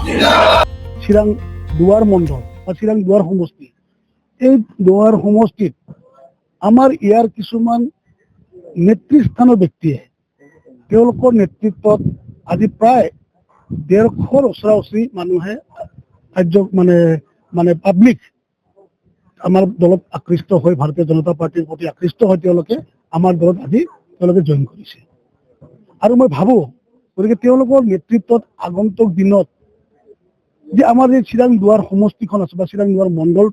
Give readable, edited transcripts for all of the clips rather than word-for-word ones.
চিৰাং দুৱাৰ মণ্ডল বা চিৰাং দুৱাৰ সমষ্টি, এই দুৱাৰ সমষ্টিত আমাৰ ইয়াৰ কিছুমান নেতৃস্থানৰ ব্যক্তিয়ে তেওঁলোকৰ নেতৃত্বত আজি প্ৰায় 150ৰ ওচৰা-ওচৰি মানুহে কাৰ্য মানে পাব্লিক আমাৰ দলত আকৃষ্ট হৈ ভাৰতীয় জনতা পাৰ্টিৰ প্ৰতি আকৃষ্ট হৈ তেওঁলোকে আমাৰ দলত আজি তেওঁলোকে জইন কৰিছে। আৰু মই ভাবোঁ গতিকে তেওঁলোকৰ নেতৃত্বত আগন্তুক দিনত যে আমাৰ এই চিৰাং দুৱাৰ সমষ্টিখন আছে বা চিৰাং দুৱাৰ মণ্ডল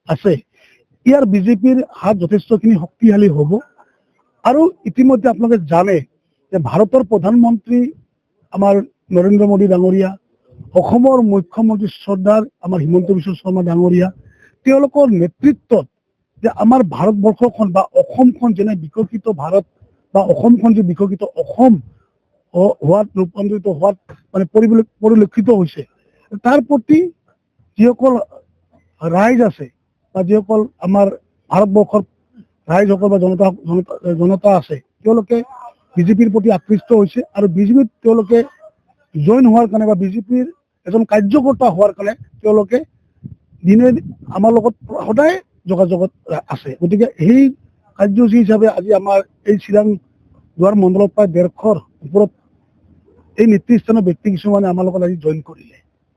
আছে, ইয়াৰ বিজেপিৰ হাত যথেষ্টখিনি শক্তিশালী হ'ব। আৰু ইতিমধ্যে আপোনালোকে জানে যে ভাৰতৰ প্ৰধানমন্ত্ৰী আমাৰ নৰেন্দ্ৰ মোদী ডাঙৰীয়া, অসমৰ মুখ্যমন্ত্ৰী শ্ৰদ্ধাৰ আমাৰ হিমন্ত বিশ্ব শৰ্মা ডাঙৰীয়া, তেওঁলোকৰ নেতৃত্বত যে আমাৰ ভাৰতবৰ্ষখন বা অসমখন যেনে বিকশিত ভাৰত বা অসমখন যে বিকশিত অসম হোৱাত ৰূপান্তৰিত হোৱাত মানে পৰিলক্ষিত হৈছে, তাৰ প্ৰতি যিসকল ৰাইজ আছে বা যিসকল আমাৰ ভাৰতবৰ্ষৰ ৰাইজসকল বা জনতা আছে, তেওঁলোকে বিজেপিৰ প্ৰতি আকৃষ্ট হৈছে আৰু বিজেপিত তেওঁলোকে জইন হোৱাৰ কাৰণে বা বিজেপিৰ এজন কাৰ্যকৰ্তা হোৱাৰ কাৰণে তেওঁলোকে দিনে আমাৰ লগত সদায় যোগাযোগত আছে। গতিকে সেই কাৰ্যসূচী হিচাপে আজি আমাৰ এই চিৰাং দুৱাৰ মণ্ডলত প্ৰায় 150ৰ ওপৰত এই নেতৃস্থানৰ ব্যক্তি কিছুমানে আমাৰ লগত আজি জইন কৰিলে।